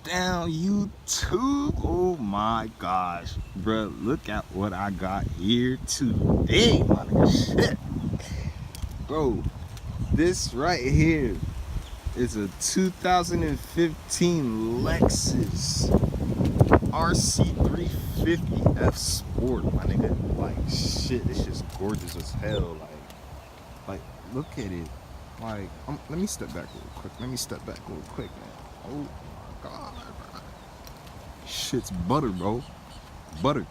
down, YouTube? Oh my gosh, bro, look at what I got here today, my nigga. Shit, bro, this right here is a 2015 Lexus RC350F Sport, my nigga. Like, shit, this shit's gorgeous as hell. Like, look at it. Like, let me step back real quick. Man. Oh my god, bro. Shit's butter, bro. Butter.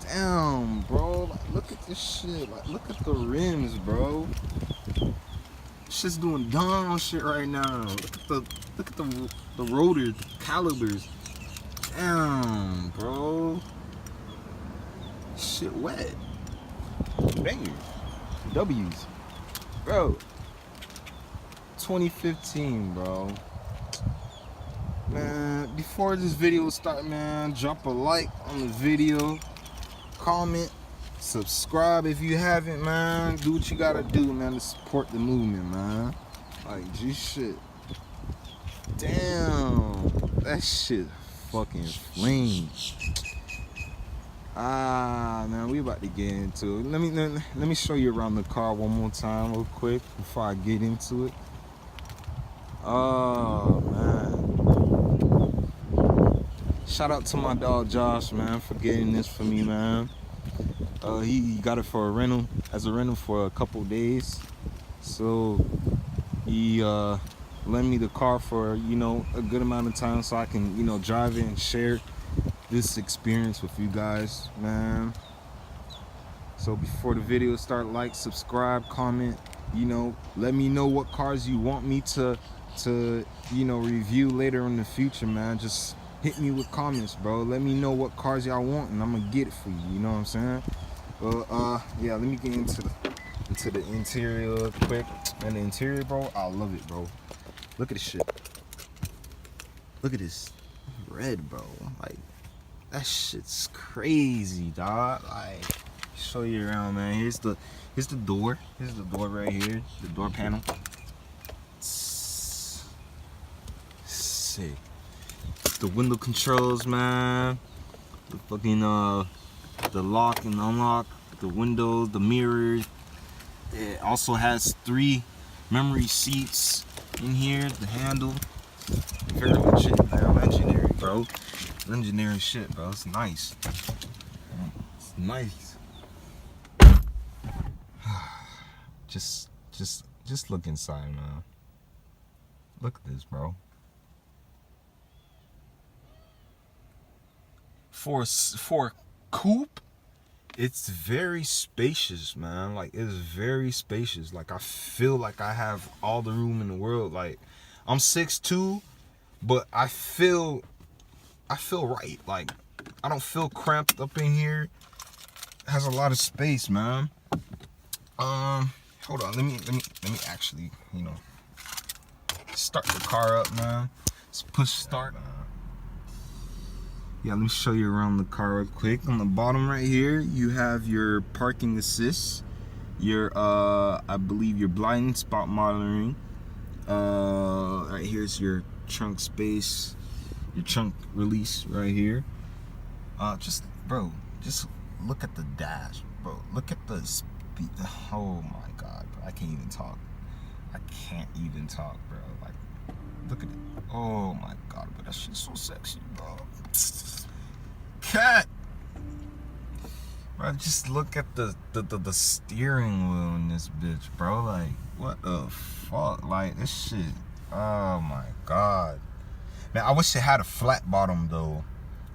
Damn, bro. Like, look at this shit. Like, look at the rims, bro. Shit's doing dumb shit right now. Look at the rotors, the calibers. Damn, bro. Shit wet. Bangers. W's. Bro. 2015, bro. Man, before this video start, man, drop a like on the video, comment, subscribe if you haven't, man. Do what you gotta do, man, to support the movement, man. Like, G shit. Damn, that shit fucking flame. Man, we about to get into it. Let me show you around the car one more time real quick before I get into it. Oh man. Shout out to my dog Josh, man, for getting this for me, man. He got it for a rental, for a couple days. So he lent me the car for, you know, a good amount of time so I can, you know, drive it and share this experience with you guys, man. So before the video start, like, subscribe, comment, you know, let me know what cars you want me to you know, review later in the future, man. Just hit me with comments, bro. Let me know what cars y'all want and I'm gonna get it for you, you know what I'm saying? Well, yeah, let me get into the interior quick. And the interior, bro, I love it, bro. Look at this shit. Look at this red, bro. Like, that shit's crazy, dog. Like, show you around, man. Here's the door. Here's the door right here. The door panel. Sick. The window controls, man. The fucking the lock and unlock. The windows, the mirrors. It also has 3 memory seats in here. The handle. Very legendary, bro. Legendary shit, bro. It's nice. It's nice. Just look inside, man. Look at this, bro. For a coupe, it's very spacious, man. Like, it's very spacious. Like, I feel like I have all the room in the world. Like, I'm 6'2", but I feel right. Like, I don't feel cramped up in here. It has a lot of space, man. Hold on. Let me actually, you know, start the car up, man. Let's push start. Yeah, let me show you around the car real quick. On the bottom right here, you have your parking assist, your I believe your blind spot monitoring. Right here's your trunk space, your trunk release right here. Just look at the dash, bro. Look at the speed. Oh my god, bro. I can't even talk, bro. Like, look at it. Oh my god, but that shit's so sexy, bro. Cat, bro, just look at the steering wheel in this bitch, bro. Like, what the fuck? Like, this shit. Oh my god, man. I wish it had a flat bottom though.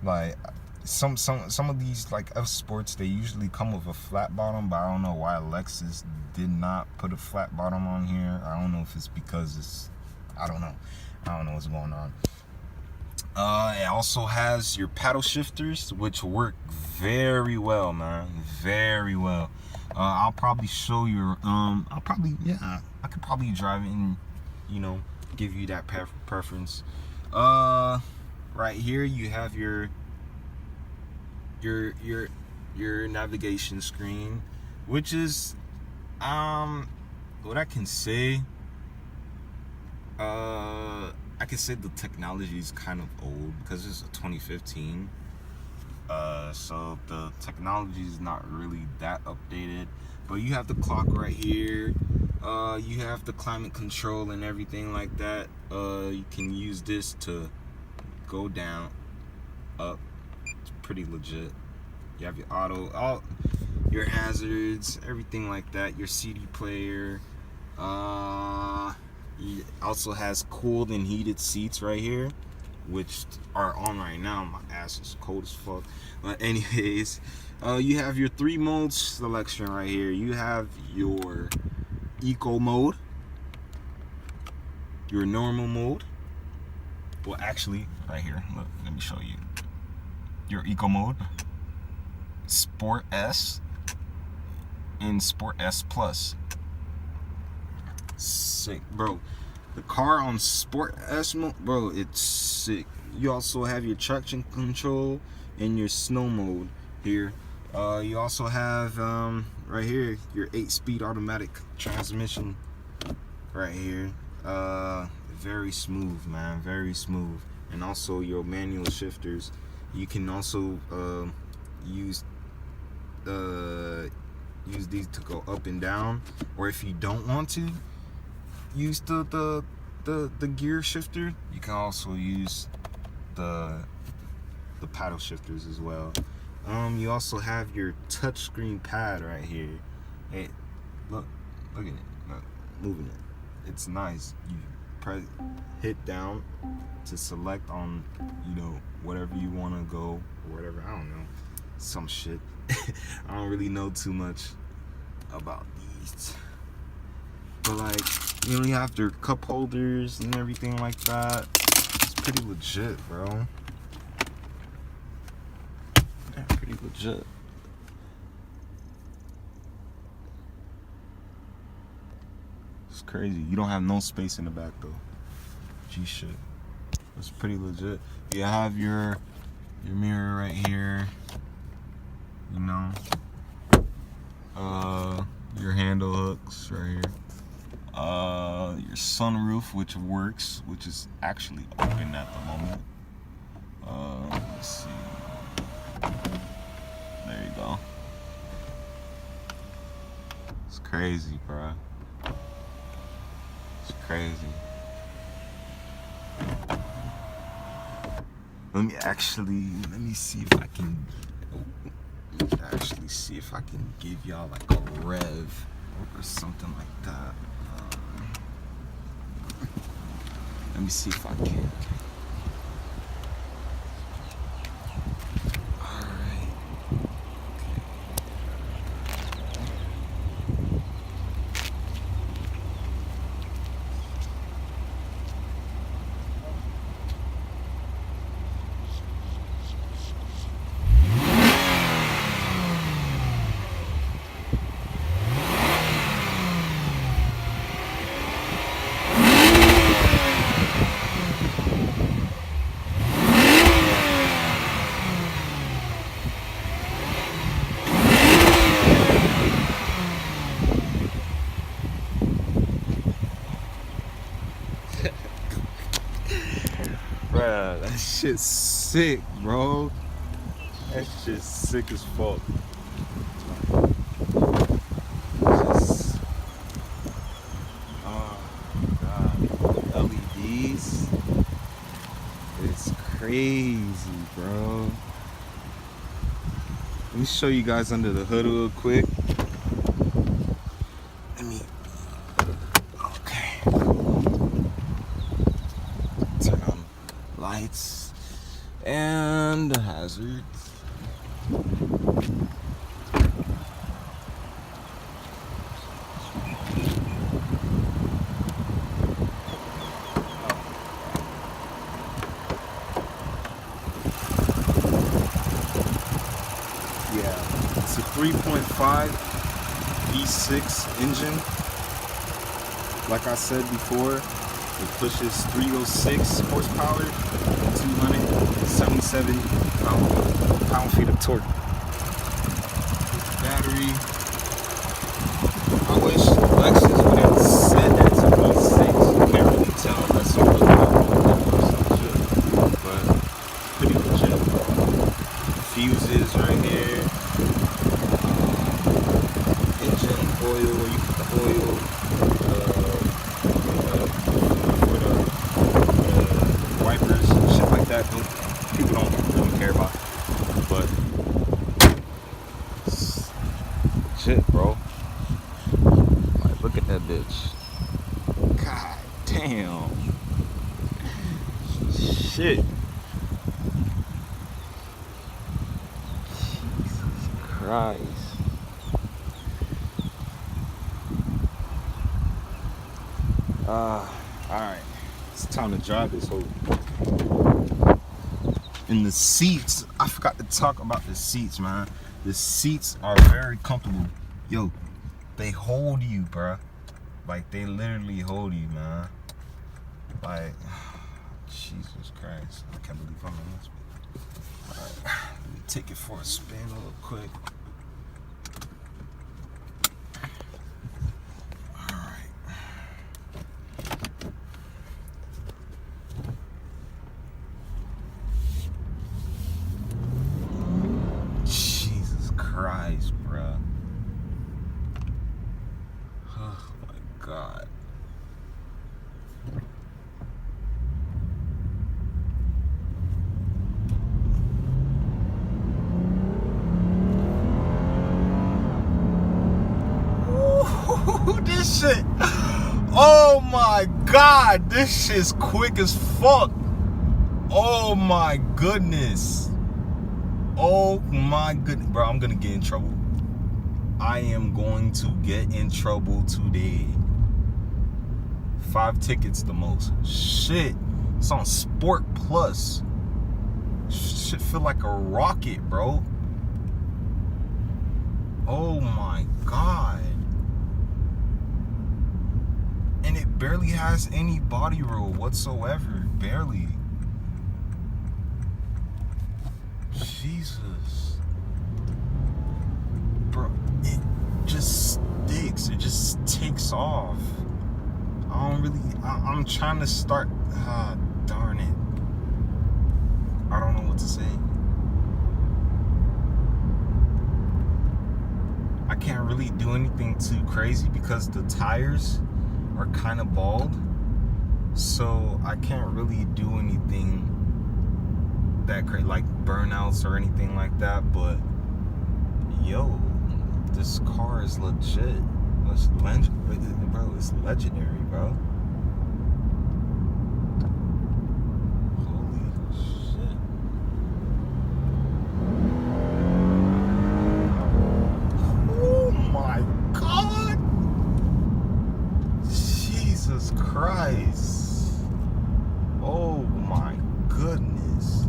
Like, some of these like F Sports, they usually come with a flat bottom, but I don't know why Lexus did not put a flat bottom on here. I don't know if it's because it's, I don't know what's going on. It also has your paddle shifters, which work very well, man. Very well. I'll probably show you. I could probably drive it and, you know, give you that preference. Right here you have your navigation screen, which is what I can say. I can say the technology is kind of old because it's a 2015. So the technology is not really that updated. But you have the clock right here. You have the climate control and everything like that. You can use this to go down, up. It's pretty legit. You have your auto, all your hazards, everything like that. Your CD player. It also has cooled and heated seats right here, which are on right now. My ass is cold as fuck. But anyways, you have your 3 modes selection right here. You have your eco mode, your normal mode. Well, actually, right here. Look, let me show you. Your eco mode, Sport S, and Sport S Plus. Sick, bro. The car on Sport S mode, bro, it's sick. You also have your traction control and your snow mode here. You also have right here your 8-speed automatic transmission right here. Very smooth, man, very smooth. And also your manual shifters. You can also use these to go up and down, or if you don't want to use the gear shifter, you can also use the paddle shifters as well. You also have your touchscreen pad right here. Hey, look at it, look, moving it. It's nice. You hit down to select on, whatever you want to go or whatever. I don't know, some shit. I don't really know too much about these. But like, you have their cup holders and everything like that. It's pretty legit, bro. Yeah, pretty legit. It's crazy. You don't have no space in the back though. G shit. It's pretty legit. You have your mirror right here. Your handle hooks right here. Your sunroof, which works, which is actually open at the moment. Let's see. There you go. It's crazy, bro. It's crazy. Let me see if I can give y'all like a rev or something like that. Let me see if I can. Bruh, that shit's sick, bro. That shit's sick as fuck. Oh my god. LEDs. It's crazy, bro. Let me show you guys under the hood real quick. Lights and the hazards. Yeah, it's a 3.5 V6 engine. Like I said before, it pushes 306 horsepower, 277 pound-feet of torque. Battery. I wish Lexus would have said that to V6. You can't really tell unless you look at it. Damn. Shit. Jesus Christ. Alright. It's time to drive this whole. And the seats, I forgot to talk about the seats, man. The seats are very comfortable. Yo, they hold you, bruh. Like, they literally hold you, man. Like, Jesus Christ. I can't believe I'm in this. Alright, let me take it for a spin real quick. Christ, bruh. Oh my God. Ooh, this shit. Oh my God. This shit's quick as fuck. Oh my goodness. Oh my goodness, bro, I'm gonna get in trouble. I am going to get in trouble today. 5 tickets the most. Shit, it's on Sport Plus. Shit feel like a rocket, bro. Oh my God. And it barely has any body roll whatsoever. Barely. Jesus, bro, it just sticks. It just takes off. I'm trying to start. Darn it. I don't know what to say. I can't really do anything too crazy because the tires are kind of bald. So I can't really do anything that great, like burnouts or anything like that. But yo, this car is legit. It's bro, it's legendary, bro. Holy shit. Oh my God. Jesus Christ. Oh my goodness.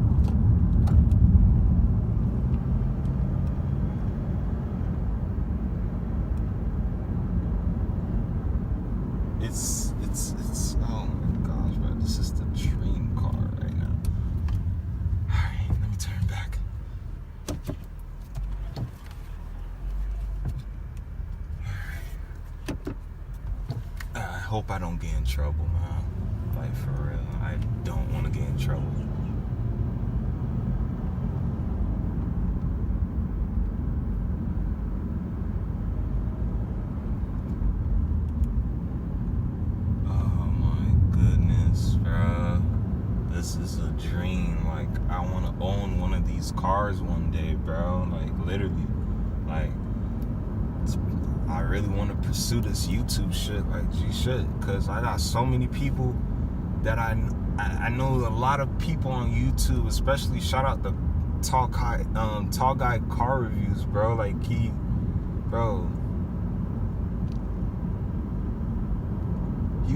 It's oh my gosh, bro. This is the dream car right now. Alright, let me turn back. I hope I don't get in trouble, man. Like, for real. I don't want to get in trouble. This is a dream. Like, I want to own one of these cars one day, bro. Like, literally. Like, I really want to pursue this YouTube shit. Like, shit. Because I got so many people that I know a lot of people on YouTube, especially shout out the Tall Guy Car Reviews, bro. Like, he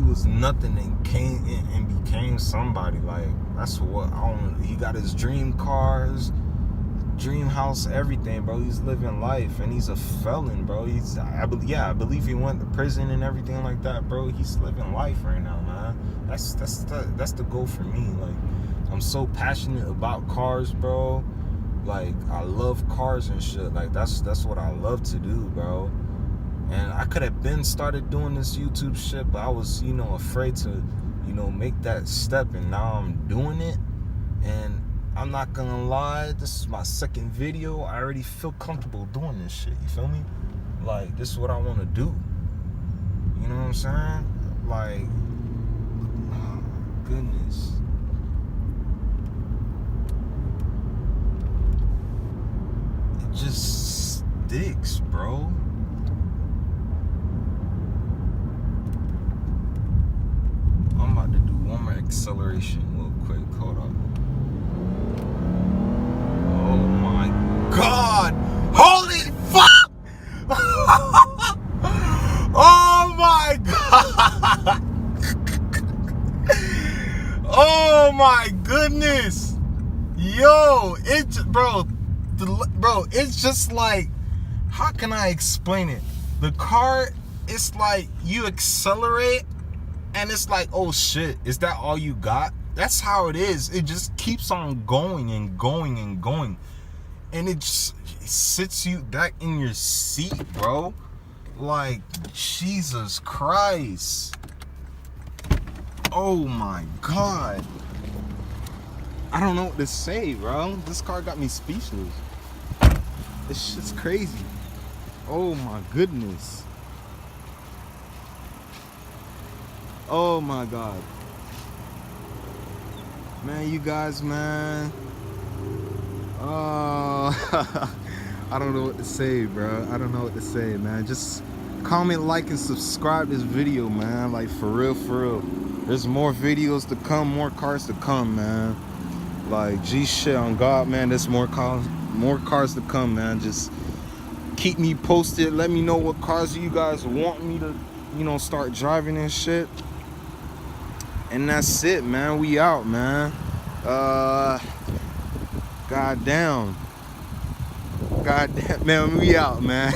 was nothing and became somebody. Like, that's what I want. He got his dream cars, dream house, everything, bro. He's living life, and he's a felon, bro. I believe he went to prison and everything like that, bro. He's living life right now, man. That's the goal for me. Like, I'm so passionate about cars, bro. Like, I love cars and shit. Like, that's what I love to do, bro. And I could have been started doing this YouTube shit, but I was, afraid to, make that step. And now I'm doing it. And I'm not gonna lie, this is my second video. I already feel comfortable doing this shit. You feel me? Like, this is what I want to do. You know what I'm saying? Like, oh my goodness. It just sticks, bro. I'm acceleration real quick. Hold up. Oh my God! Holy fuck! Oh my God! Oh my goodness! Yo, bro, it's just like, how can I explain it? The car, it's like you accelerate and it's like, oh shit, is that all you got? That's how it is. It just keeps on going and going and going. And it sits you back in your seat, bro. Like, Jesus Christ. Oh my God. I don't know what to say, bro. This car got me speechless. This shit's crazy. Oh my goodness. Oh my God. Man, you guys, man. Oh, I don't know what to say, bro. I don't know what to say, man. Just comment, like, and subscribe this video, man. Like, for real, for real. There's more videos to come, more cars to come, man. Like, G shit on God, man. There's more cars to come, man. Just keep me posted. Let me know what cars you guys want me to, you know, start driving and shit. And that's it, man. We out, man. Goddamn, man. We out, man.